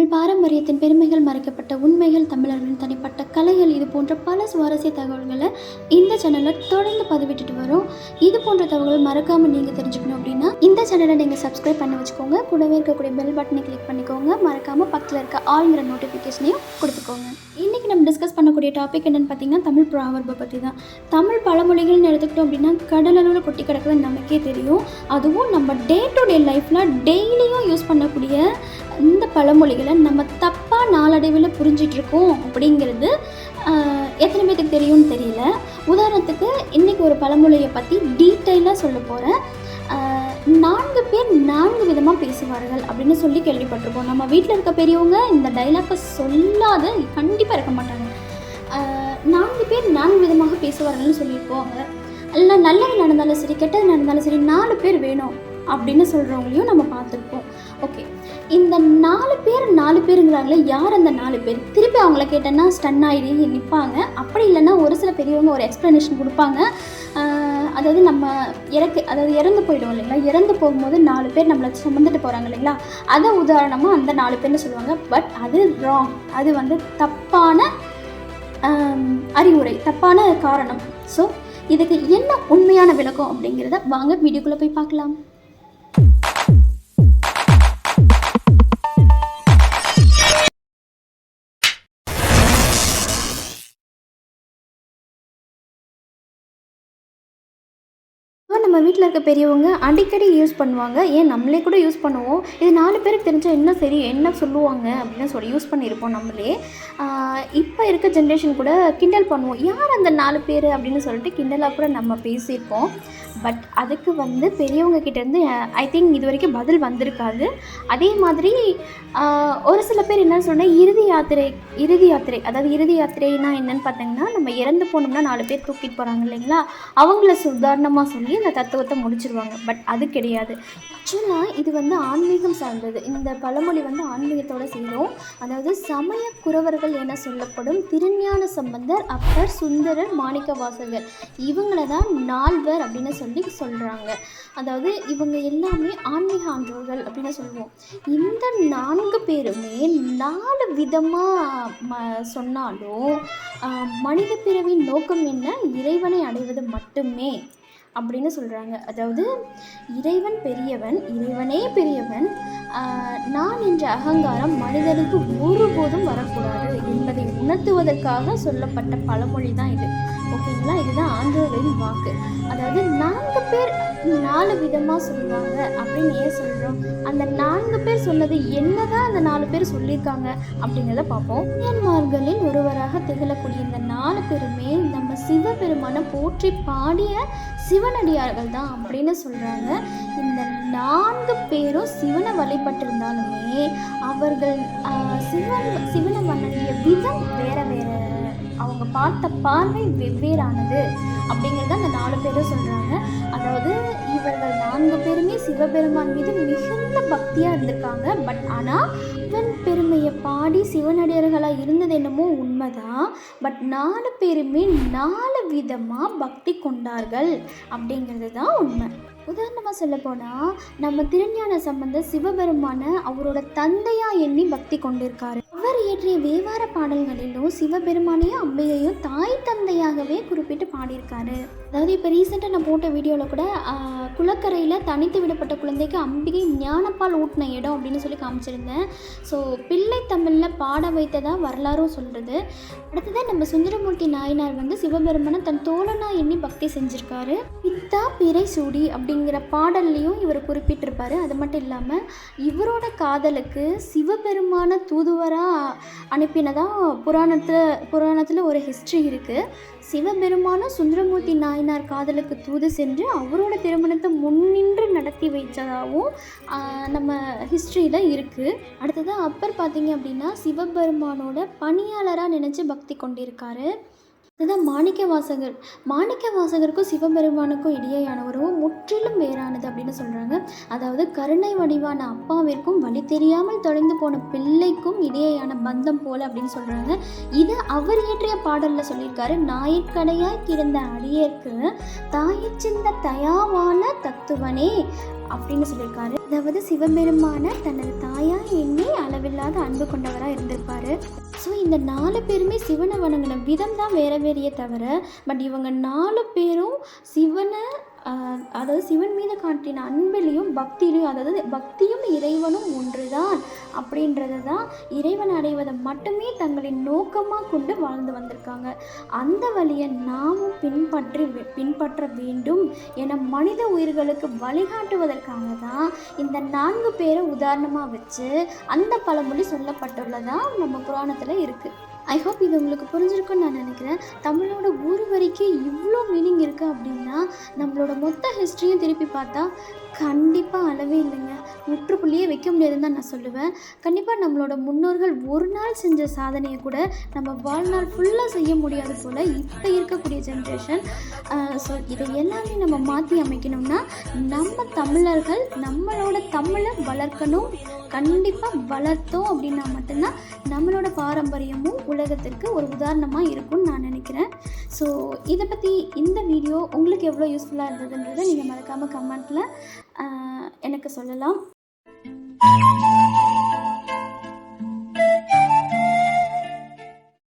தமிழ் பாரம்பரியத்தின் பெருமைகள், மறைக்கப்பட்ட உண்மைகள், தமிழர்களின் தனிப்பட்ட கலைகள், இது போன்ற பல சுவாரஸ்ய தகவல்களை இந்த சேனலில் தொடர்ந்து பதிவிட்டுட்டு வரோம். இது போன்ற தகவல்கள் மறக்காமல் நீங்கள் தெரிஞ்சுக்கணும் அப்படின்னா இந்த சேனலை நீங்கள் சப்ஸ்கிரைப் பண்ணி வச்சுக்கோங்க. கூடவே இருக்கக்கூடிய பெல் பட்டனை கிளிக் பண்ணிக்கோங்க. மறக்காமல் பக்கத்தில் இருக்க ஆல்ங்கிற நோட்டிஃபிகேஷனையும் கொடுத்துக்கோங்க. இன்றைக்கி நம்ம டிஸ்கஸ் பண்ணக்கூடிய டாபிக் என்னென்னு பார்த்தீங்கன்னா தமிழ் ப்ராவர்பை பற்றி தான். தமிழ் பழமொழிகள்னு எடுத்துக்கிட்டோம் அப்படின்னா கடலளவில் கொட்டி கிடக்குறது நமக்கே தெரியும். அதுவும் நம்ம டே டு டே லைஃப்பில் டெய்லியும் யூஸ் பண்ணக்கூடிய இந்த பழமொழிகளை நம்ம தப்பாக நாளடைவில் புரிஞ்சிட்ருக்கோம் அப்படிங்கிறது எத்தனை பேருக்கு தெரியும்னு தெரியல. உதாரணத்துக்கு இன்றைக்கி ஒரு பழமொழியை பற்றி டீட்டெயிலாக சொல்ல போகிறேன். 4 பேர் 4 விதமாக பேசுவார்கள் அப்படின்னு சொல்லி கேள்விப்பட்டிருக்கோம். நம்ம வீட்டில் இருக்க பெரியவங்க இந்த டைலாக்கை சொல்லாத கண்டிப்பாக இருக்க மாட்டாங்க. 4 பேர் 4 விதமாக பேசுவார்கள்னு சொல்லியிருப்போங்க. இல்லை நல்லது நடந்தாலும் சரி, கெட்டது நடந்தாலும் சரி, 4 பேர் வேணும் அப்படின்னு சொல்கிறவங்களையும் நம்ம பார்த்துருப்போம். ஓகே, இந்த 4 பேருங்கிறாங்களே, யார் அந்த 4 பேர்? திருப்பி அவங்கள கேட்டேன்னா ஸ்டன் ஆகி நிற்பாங்க. அப்படி இல்லைன்னா ஒரு சில பெரியவங்க ஒரு எக்ஸ்ப்ளனேஷன் கொடுப்பாங்க. அதாவது நம்ம இறந்து போயிடுவோம் இல்லைங்களா, இறந்து போகும்போது 4 பேர் நம்மளை சுமந்துட்டு போகிறாங்க இல்லைங்களா, அதை உதாரணமாக அந்த 4 பேர்னு சொல்லுவாங்க. பட் அது ராங். அது தப்பான அறிவுரை, தப்பான காரணம். ஸோ இதுக்கு என்ன உண்மையான விளக்கம் அப்படிங்கிறத வாங்க வீடியோக்குள்ளே போய் பார்க்கலாம். நம்ம வீட்டில் இருக்க பெரியவங்க அடிக்கடி யூஸ் பண்ணுவாங்க. ஏன் நம்மளே கூட யூஸ் பண்ணுவோம். இது 4 பேருக்கு தெரிஞ்சால் என்ன சரி என்ன சொல்லுவாங்க அப்படின்னு சொல்லி யூஸ் பண்ணியிருப்போம் நம்மளே. இப்போ இருக்க ஜென்ரேஷன் கூட கிண்டல் பண்ணுவோம். யார் அந்த 4 பேர் அப்படின்னு சொல்லிட்டு கிண்டலாக கூட நம்ம பேசியிருப்போம். பட் அதுக்கு பெரியவங்க கிட்டேருந்து ஐ திங்க் இது வரைக்கும் பதில் வந்திருக்காது. அதே மாதிரி ஒரு சில பேர் என்ன சொன்னால் இறுதி யாத்திரை அதாவது இறுதி யாத்திரைனா என்னென்னு பார்த்தீங்கன்னா, நம்ம இறந்து போனோம்னா 4 பேர் தூக்கிட்டு போகிறாங்க இல்லைங்களா, அவங்கள உதாரணமாக சொல்லி அந்த தத்துவத்தை முடிச்சிருவாங்க. பட் அது கிடையாது. ஆக்சுவலாக இது ஆன்மீகம் சார்ந்தது. இந்த பழமொழி ஆன்மீகத்தோடு சேரும். அதாவது சமய குறவர்கள் என சொல்லப்படும் திருஞான சம்பந்தர், அப்பர், சுந்தரர், மாணிக்கவாசகர் இவங்கள தான் 4 அப்படின்னு சொல்லி சொல்கிறாங்க. அதாவது இவங்க எல்லாமே ஆன்மீக ஆன்றோர்கள் அப்படின்னு சொல்லுவோம். இந்த 4 பேருமே 4 விதமாக சொன்னாலும் மனித பிறவின் நோக்கம் என்ன? இறைவனை அடைவது மட்டுமே அப்படின்னு சொல்கிறாங்க. அதாவது இறைவன் பெரியவன், இறைவனே பெரியவன், நான் என்ற அகங்காரம் மனிதனுக்கு ஒருபோதும் வரக்கூடாது என்பதை உணர்த்துவதற்காக சொல்லப்பட்ட பழமொழி தான் இது. ஓகேங்களா, இதுதான் ஆண்டவரின் வாக்கு. அதாவது 4 பேர் 4 விதமாக சொல்லுவாங்க அப்படின்னு ஏன் சொல்கிறோம்? அந்த 4 பேர் சொன்னது என்னதான் அந்த 4 பேர் சொல்லியிருக்காங்க அப்படிங்கிறத பார்ப்போம். இந்தியன்மார்களில் ஒருவராக திகழக்கூடிய இந்த 4 பேருமே நம்ம சிவபெருமான போற்றி பாடிய சிவனடியார்கள் தான் அப்படின்னு சொல்கிறாங்க. இந்த 4 பேரும் சிவனை வழிபட்டிருந்தாலுமே அவர்கள் சிவனை வணங்கிய விதம் வேற வேற, அவங்க பார்த்த பார்வை வெவ்வேறானது அப்படிங்கிறத அந்த 4 பேரும் சொல்கிறாங்க. அதாவது இவர்கள் 4 பேருமே சிவபெருமான் மீது மிகுந்த பக்தியாக இருந்திருக்காங்க. பட் ஆனால் சிவன் பெருமையை பாடி சிவனடியார்களாக இருந்தது என்னமோ உண்மைதான். பட் 4 பேருமே 4 விதமாக பக்தி கொண்டார்கள் அப்படிங்கிறது தான் உண்மை. உதாரணமாக சொல்ல போனால் நம்ம திருஞான சம்பந்தர் சிவபெருமான அவரோட தந்தையாக எண்ணி பக்தி கொண்டிருக்காரு. அவர் இயற்றிய தேவார பாடல்களிலும் சிவபெருமானையும் அம்பிகையும் தாய் தந்தையாகவே குறிப்பிட்டு பாடியிருக்காரு. அதாவது இப்போ ரீசெண்டாக நான் போட்ட வீடியோவில் கூட குளக்கரையில் தனித்து விடப்பட்ட குழந்தைக்கு அம்பிகை ஞானப்பால் ஊட்டின இடம் அப்படின்னு சொல்லி காமிச்சிருந்தேன். ஸோ பிள்ளை தமிழில் பாட வைத்ததாக வரலாறும் சொல்கிறது. அடுத்ததான் நம்ம சுந்தரமூர்த்தி நாயனார் சிவபெருமானை தன் தோழனாக எண்ணி பக்தி செஞ்சுருக்காரு. பித்தா பிறை சூடி அப்படிங்கிற பாடல்லையும் இவர் குறிப்பிட்டிருப்பார். அது மட்டும் இல்லாமல் இவரோட காதலுக்கு சிவபெருமான தூதுவராக அனுப்பினதாக புராணத்தில் ஒரு ஹிஸ்ட்ரி இருக்குது. சிவபெருமானும் சுந்தரமூர்த்தி நாயனார் காதலுக்கு தூது சென்று அவரோட திருமணத்தை முன்னின்று நடத்தி வைச்சதாகவும் நம்ம ஹிஸ்ட்ரியில் இருக்குது. அடுத்ததாக அப்பர் பார்த்தீங்க அப்படின்னா சிவபெருமானோட பணியாளராக நினச்சி பக்தி கொண்டிருக்காரு. இதுதான் மாணிக்கவாசகருக்கும் சிவபெருமானுக்கும் இடையேயான உறவு முற்றிலும் வேறானது அப்படின்னு சொல்கிறாங்க. அதாவது கருணை வடிவான அப்பாவிற்கும் வழி தெரியாமல் தொலைந்து போன பிள்ளைக்கும் இடையேயான பந்தம் போல அப்படின்னு சொல்கிறாங்க. இதை அவர் இயற்றிய பாடலில் சொல்லியிருக்காரு. நாயக்கடையாய் கிடந்த அடியேற்கு தாயச்சிந்த தயாவான தத்துவனே அப்படின்னு சொல்லியிருக்காரு. அதாவது சிவபெருமான தனது தாயாக எண்ணி அளவில்லாத அன்பு கொண்டவராக இருந்திருப்பார். ஸோ இந்த 4 பேருமே சிவனை வணங்கின விதம் தான் வேற வேறையே தவிர, பட் இவங்க 4 பேரும் சிவனை அதாவது சிவன் மீது காட்டின அன்பிலையும் பக்தியிலையும், அதாவது பக்தியும் இறைவனும் ஒன்று தான் அப்படின்றது தான், இறைவன் அடைவதை மட்டுமே தங்களின் நோக்கமாக கொண்டு வாழ்ந்து வந்திருக்காங்க. அந்த வழியை நாமும் பின்பற்ற வேண்டும் என மனித உயிர்களுக்கு வழிகாட்டுவதற்காக தான் இந்த 4 பேரை உதாரணமாக வச்சு அந்த பழமொழி சொல்லப்பட்டுள்ளதா நம்ம புராணத்தில் இருக்குது. ஐ ஹோப் இது உங்களுக்கு புரிஞ்சிருக்குன்னு நான் நினைக்கிறேன். தமிழோட ஒரு வரிக்கு இவ்வளோ மீனிங் இருக்குது அப்படின்னா நம்மளோட மொத்த ஹிஸ்ட்ரியும் திருப்பி பார்த்தா கண்டிப்பாக அளவே இல்லைங்க, முற்றுப்புள்ளியே வைக்க முடியாதுன்னு தான் நான் சொல்லுவேன். கண்டிப்பாக நம்மளோட முன்னோர்கள் ஒரு நாள் செஞ்ச சாதனையை கூட நம்ம வாழ்நாள் ஃபுல்லாக செய்ய முடியாது போல் இப்போ இருக்கக்கூடிய ஜென்ரேஷன். ஸோ இதை எல்லாமே நம்ம மாற்றி அமைக்கணும்னா நம்ம தமிழர்கள் நம்மளோட தமிழை வளர்க்கணும். கண்டிப்பாக வளர்த்தோம் அப்படின்னா மட்டும்தான் நம்மளோட பாரம்பரியமும் உலகத்திற்கு ஒரு உதாரணமாக இருக்கும்னு நான் நினைக்கிறேன். ஸோ இதை பற்றி இந்த வீடியோ உங்களுக்கு எவ்வளோ யூஸ்ஃபுல்லாக இருந்ததுன்றதை நீங்கள் மறக்காமல் கமெண்ட்டில் எனக்கு சொல்லலாம்.